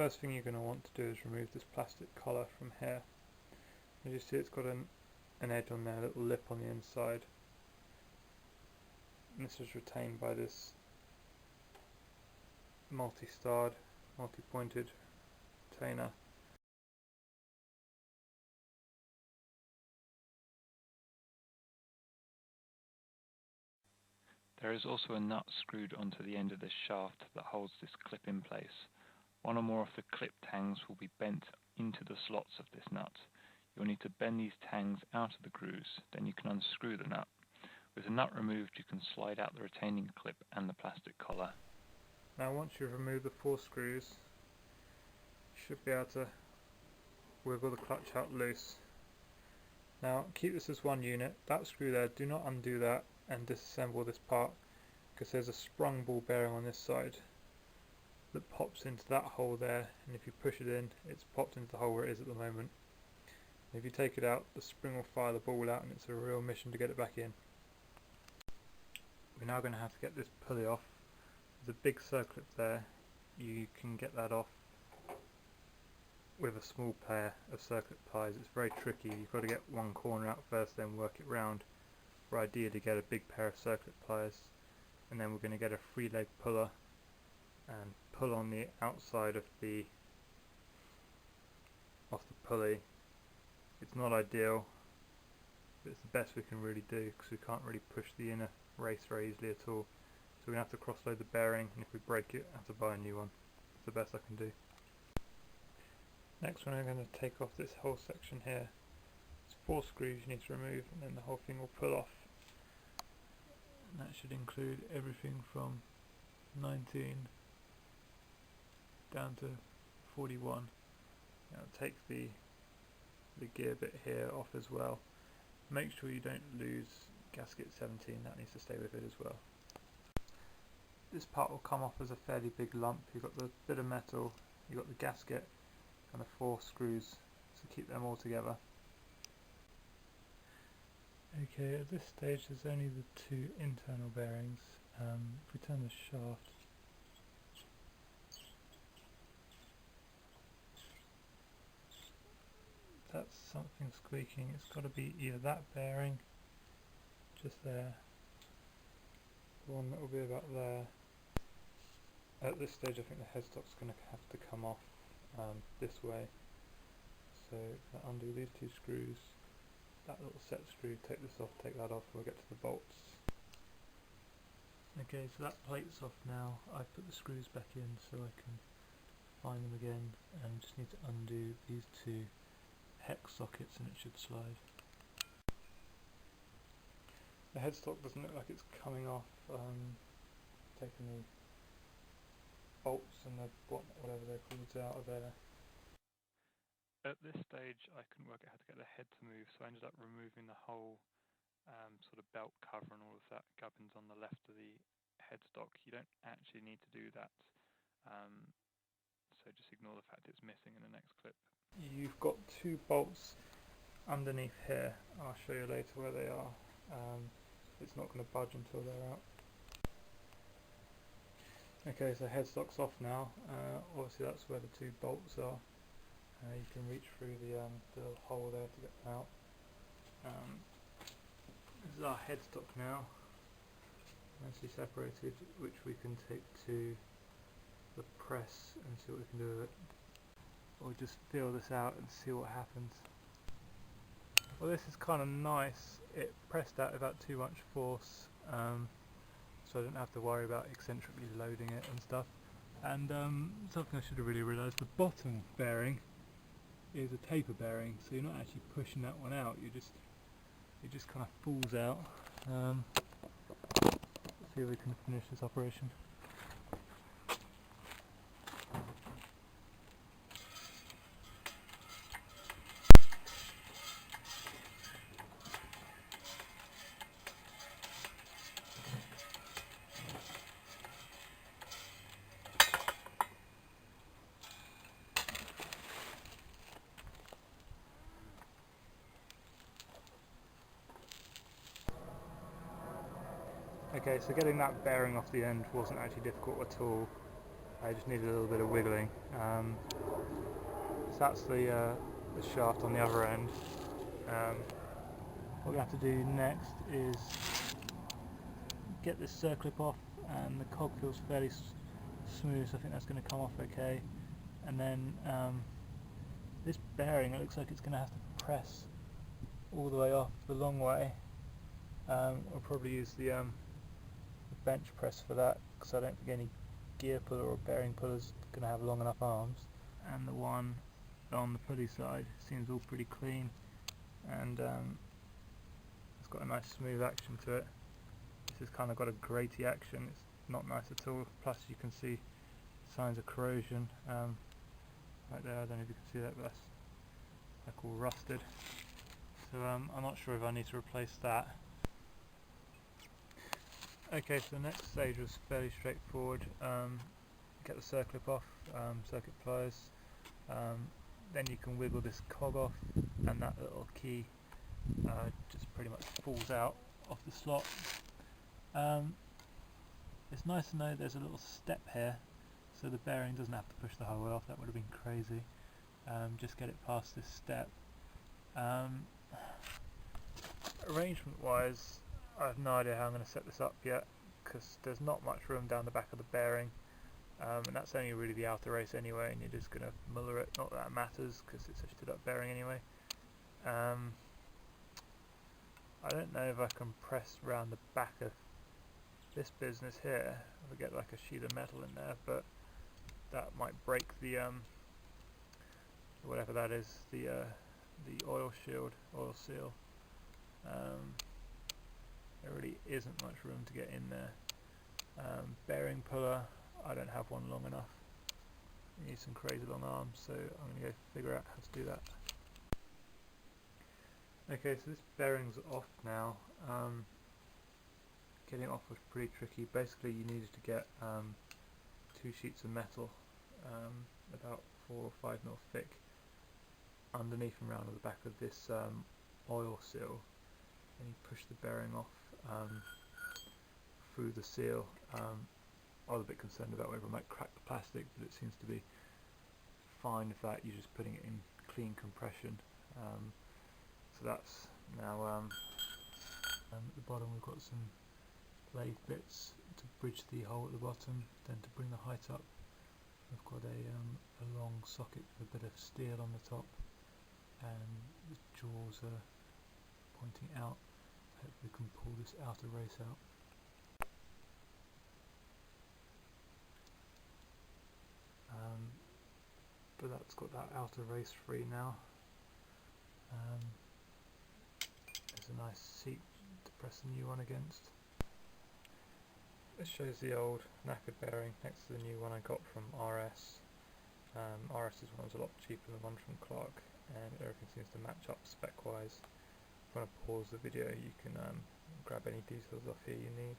first thing you're going to want to do is remove this plastic collar from here. As you see, it's got an edge on there, a little lip on the inside. And this is retained by this multi-starred, multi-pointed retainer. There is also a nut screwed onto the end of this shaft that holds this clip in place. One or more of the clip tangs will be bent into the slots of this nut. You'll need to bend these tangs out of the grooves, then you can unscrew the nut. With the nut removed, you can slide out the retaining clip and the plastic collar. Now once you've removed the 4 screws, you should be able to wiggle the clutch out loose. Now keep this as one unit. That screw there, do not undo that and disassemble this part, because there's a sprung ball bearing on this side that pops into that hole there, and if you push it in, it's popped into the hole where it is at the moment. And if you take it out, the spring will fire the ball out, and it's a real mission to get it back in. We're now going to have to get this pulley off. There's a big circlip there. You can get that off with a small pair of circlip pliers. It's very tricky. You've got to get one corner out first, then work it round. Or ideally get a big pair of circlip pliers, and then we're going to get a 3-leg puller and pull on the outside of the pulley. It's not ideal, but it's the best we can really do, because we can't really push the inner race very easily at all. So we're going to have to cross-load the bearing, and if we break it, I have to buy a new one. It's the best I can do. Next one, I'm going to take off this whole section here. It's 4 screws you need to remove, and then the whole thing will pull off. And that should include everything from 19 down to 41. Now take the gear bit here off as well. Make sure you don't lose gasket 17, that needs to stay with it as well. This part will come off as a fairly big lump. You've got the bit of metal, you've got the gasket and the 4 screws, so keep them all together. Okay, at this stage there's only the 2 internal bearings. If we turn the shaft, that's something squeaking. It's got to be either that bearing, just there, the one that will be about there. At this stage I think the headstock's going to have to come off this way. So undo these 2 screws, that little set screw, take this off, take that off, we'll get to the bolts. Okay, so that plate's off now. I've put the screws back in so I can find them again, and just need to undo these 2 hex sockets and it should slide. The headstock doesn't look like it's coming off. Taking the bolts and the whatever they're called out of there. At this stage I couldn't work out how to get the head to move, so I ended up removing the whole sort of belt cover and all of that gubbins on the left of the headstock. You don't actually need to do that, so just ignore the fact it's missing in the next clip. You've got 2 bolts underneath here. I'll show you later where they are. It's not going to budge until they're out. Okay, so headstock's off now. Obviously that's where the 2 bolts are. You can reach through the little hole there to get them out. This is our headstock now, nicely separated, which we can take to the press and see what we can do with it. Or just feel this out and see what happens. Well, this is kind of nice. It pressed out without too much force, so I didn't have to worry about eccentrically loading it and stuff. And something I should have really realised, the bottom bearing is a taper bearing, so you're not actually pushing that one out, it just kind of falls out. Let's see if we can finish this operation. Okay, so getting that bearing off the end wasn't actually difficult at all. I just needed a little bit of wiggling. So that's the shaft on the other end. What we have to do next is get this circlip off, and the cog feels fairly smooth, so I think that's going to come off okay. And then this bearing, it looks like it's going to have to press all the way off the long way. I'll probably use the bench press for that, because I don't think any gear puller or bearing puller is going to have long enough arms. And the one on the pulley side seems all pretty clean, and it's got a nice smooth action to it. This has kind of got a graty action, it's not nice at all, plus you can see signs of corrosion right there. I don't know if you can see that, but that's like all rusted. So I'm not sure if I need to replace that. Okay, so the next stage was fairly straightforward. Get the circlip off, circuit pliers, then you can wiggle this cog off, and that little key just pretty much falls out of the slot. It's nice to know there's a little step here, so the bearing doesn't have to push the whole way off. That would have been crazy. Just get it past this step. Arrangement wise, I have no idea how I'm going to set this up yet, because there's not much room down the back of the bearing, and that's only really the outer race anyway, and you're just going to muller it. Not that that matters, because it's a stood up bearing anyway. I don't know if I can press around the back of this business here, if I get like a sheet of metal in there, but that might break the whatever that is, the oil shield, oil seal. There really isn't much room to get in there. Bearing puller, I don't have one long enough. You need some crazy long arms, so I'm going to go figure out how to do that. Okay, so this bearing's off now. Getting it off was pretty tricky. Basically you needed to get 2 sheets of metal, about 4 or 5 mil thick, underneath and round at the back of this oil seal, and you push the bearing off through the seal. I was a bit concerned about whether it might crack the plastic, but it seems to be fine with that. You're just putting it in clean compression. So that's now at the bottom we've got some lathe bits to bridge the hole at the bottom. Then to bring the height up, we've got a long socket with a bit of steel on the top, and the jaws are pointing out. Hopefully we can pull this outer race out. But that's got that outer race free now. There's a nice seat to press the new one against. This shows the old knackered bearing next to the new one I got from RS. RS's one was a lot cheaper than the one from Clarke, and everything seems to match up spec wise. If you want to pause the video, you can grab any details off here you need.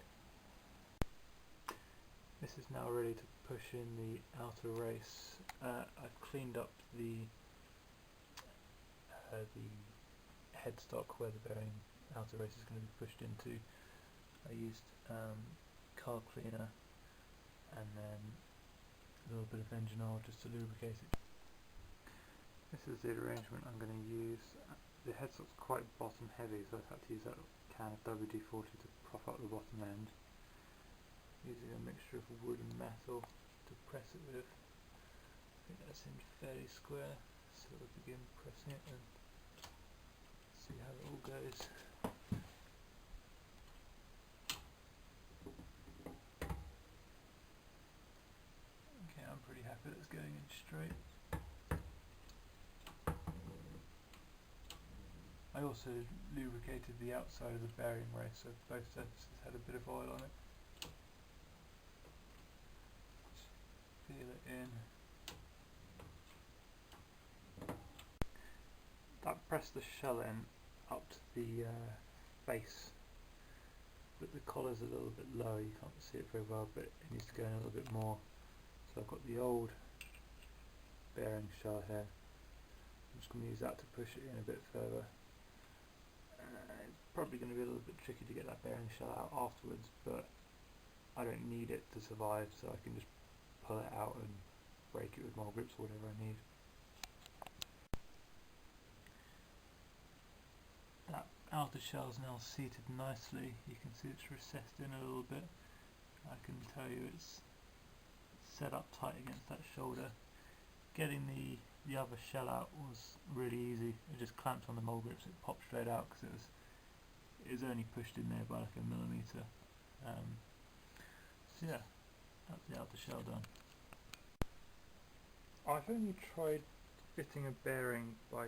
This is now ready to push in the outer race. I've cleaned up the headstock where the bearing outer race is going to be pushed into. I used car cleaner and then a little bit of engine oil just to lubricate it. This is the arrangement I'm going to use. The headstock's quite bottom heavy, so I've had to use that can of WD-40 to prop up the bottom end, using a mixture of wood and metal to press it with. I think that seems fairly square, so we'll begin pressing it and see how it all goes. Okay, I'm pretty happy that's going in straight. I also lubricated the outside of the bearing race, so both surfaces had a bit of oil on it. Feel it in. That pressed the shell end up to the face, but the collar's a little bit low, you can't see it very well, but it needs to go in a little bit more. So I've got the old bearing shell here. I'm just going to use that to push it in a bit further. It's probably going to be a little bit tricky to get that bearing shell out afterwards, but I don't need it to survive, so I can just pull it out and break it with mole grips or whatever I need. That outer shell is now seated nicely. You can see it's recessed in a little bit. I can tell you it's set up tight against that shoulder. Getting the other shell out was really easy. It just clamped on the mole grips, it popped straight out because it was only pushed in there by like a millimetre. So yeah, that's the outer shell done. I've only tried fitting a bearing by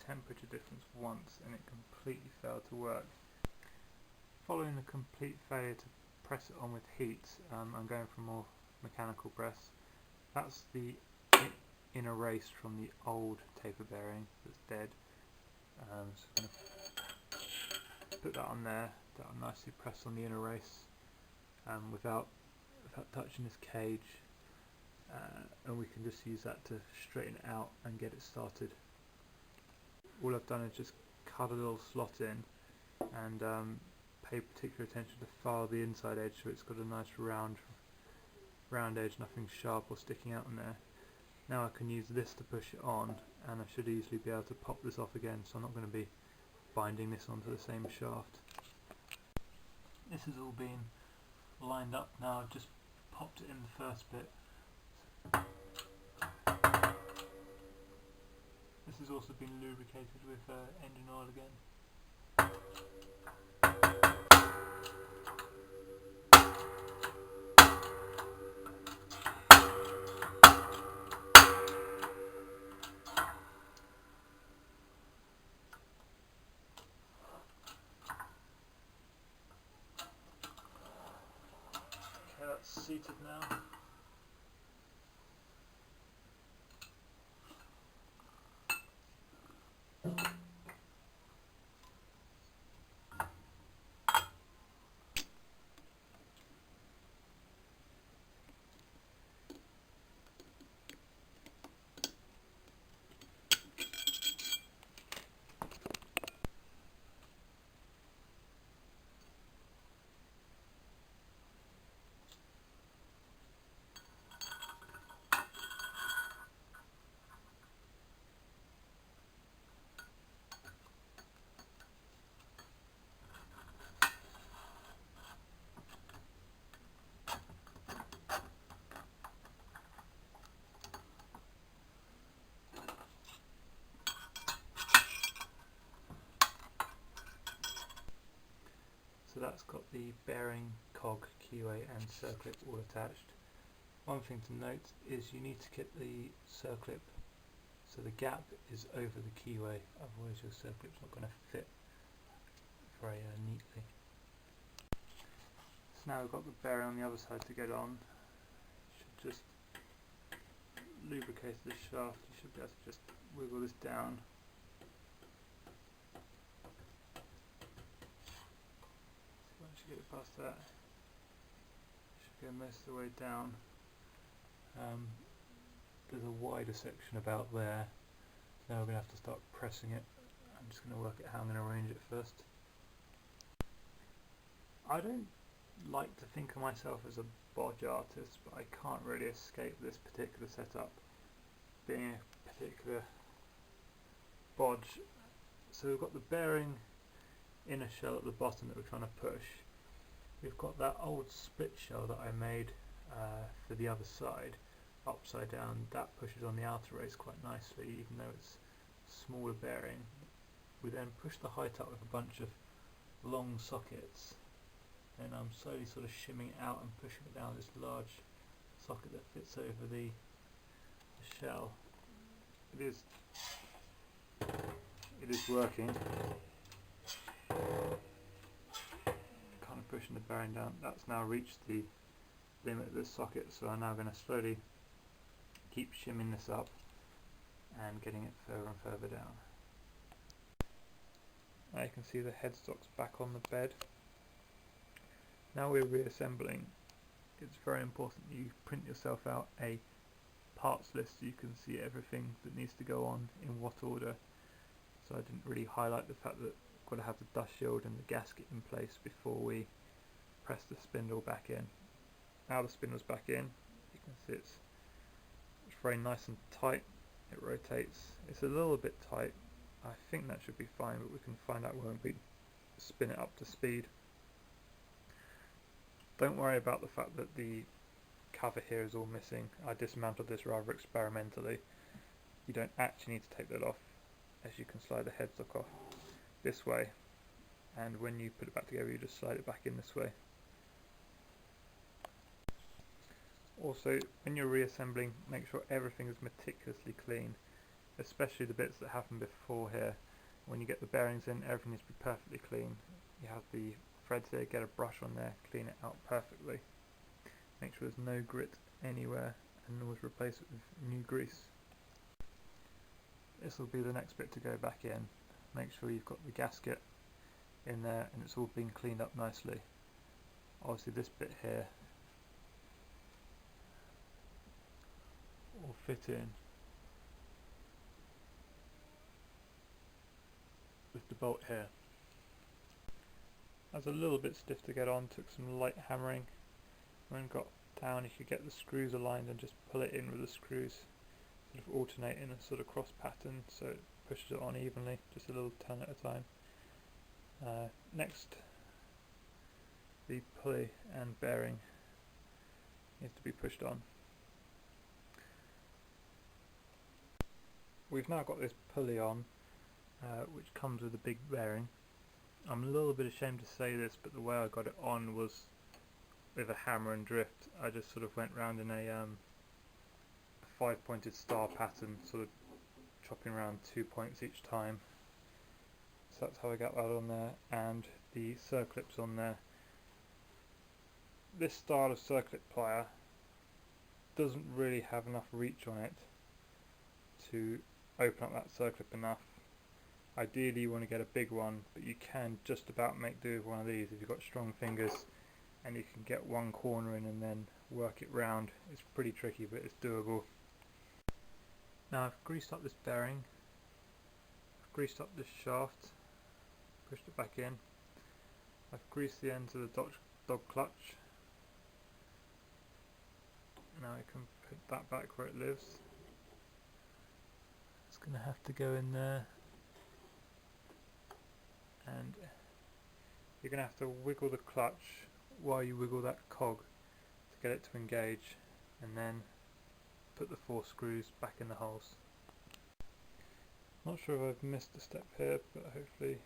temperature difference once and it completely failed to work. Following the complete failure to press it on with heat, I'm going for more mechanical press. That's the inner race from the old taper bearing that's dead. So I'm going to put that on there. That'll nicely press on the inner race without touching this cage, and we can just use that to straighten it out and get it started. All I've done is just cut a little slot in and pay particular attention to file the inside edge so it's got a nice round edge, nothing sharp or sticking out in there. Now I can use this to push it on and I should easily be able to pop this off again, so I'm not going to be binding this onto the same shaft. This has all been lined up now. I've just popped it in the first bit. This has also been lubricated with engine oil again. Okay, that's seated now. So that's got the bearing, cog, keyway and circlip all attached. One thing to note is you need to get the circlip so the gap is over the keyway, otherwise your circlip's not going to fit very neatly. So now we've got the bearing on the other side to get on. Should just lubricate this shaft. You should be able to just wiggle this down. Once you get it past that, should go most of the way down. There's a wider section about there. Now we're going to have to start pressing it. I'm just going to work out how I'm going to arrange it first. I don't like to think of myself as a bodge artist, but I can't really escape this particular setup being a particular bodge. So we've got the bearing inner shell at the bottom that we're trying to push. We've got that old split shell that I made for the other side, upside down. That pushes on the outer race quite nicely, even though it's smaller bearing. We then push the height up with a bunch of long sockets, and I'm slowly sort of shimming it out and pushing it down this large socket that fits over the shell. It is working. Kind of pushing the bearing down. That's now reached the limit of this socket, so I'm now going to slowly keep shimming this up and getting it further and further down. Now you can see the headstock's back on the bed. Now we're reassembling. It's very important you print yourself out a parts list so you can see everything that needs to go on in what order. So I didn't really highlight the fact that we've got to have the dust shield and the gasket in place before we press the spindle back in. Now the spindle's back in, you See, it's very nice and tight. It rotates. It's a little bit tight. I think that should be fine, but we can find out when we spin it up to speed. Don't worry about the fact that the cover here is all missing. I dismantled this rather experimentally. You don't actually need to take that off, as you can slide the headstock off this way, and when you put it back together you just slide it back in this way. Also, when you're reassembling, make sure everything is meticulously clean, especially the bits that happened before here. When you get the bearings in, everything needs to be perfectly clean. You have the threads here, get a brush on there, clean it out perfectly. Make sure there's no grit anywhere, and always replace it with new grease. This will be the next bit to go back in. Make sure you've got the gasket in there and it's all been cleaned up nicely. Obviously this bit here will fit in with the bolt here. That's a little bit stiff to get on, took some light hammering. When it got down, you could get the screws aligned and just pull it in with the screws, sort of alternate in a sort of cross pattern so it pushes it on evenly, just a little turn at a time. Next, the pulley and bearing needs to be pushed on. We've now got this pulley on, which comes with a big bearing. I'm a little bit ashamed to say this, but the way I got it on was with a hammer and drift. I just sort of went round in a 5-pointed star pattern, sort of chopping around 2 points each time. So that's how I got that on there, and the circlips on there. This style of circlip plier doesn't really have enough reach on it to open up that circlip enough. Ideally you want to get a big one, but you can just about make do with one of these if you've got strong fingers and you can get one corner in and then work it round. It's pretty tricky, but it's doable. Now I've greased up this bearing, I've greased up this shaft, pushed it back in, I've greased the ends of the dog clutch. Now I can put that back where it lives. It's going to have to go in there, and you're going to have to wiggle the clutch while you wiggle that cog to get it to engage, and then put the 4 screws back in the holes. Not sure if I've missed a step here, but hopefully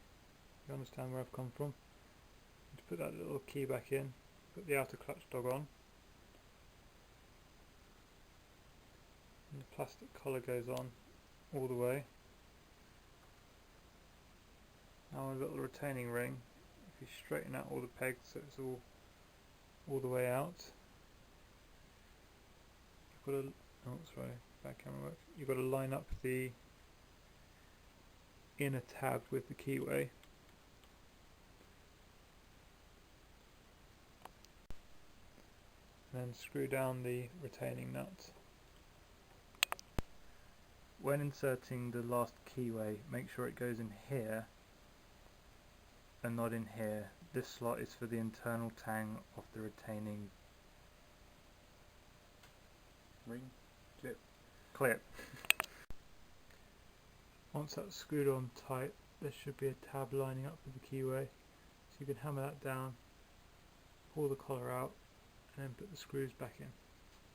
you understand where I've come from. To put that little key back in, put the outer clutch dog on, and the plastic collar goes on all the way. Now a little retaining ring, if you straighten out all the pegs so it's all the way out, you've got to, oh sorry, bad camera work, you've got to line up the inner tab with the keyway. And then screw down the retaining nut. When inserting the last keyway, make sure it goes in here and not in here. This slot is for the internal tang of the retaining ring clip. Once that's screwed on tight, there should be a tab lining up with the keyway, so you can hammer that down, pull the collar out, and then put the screws back in.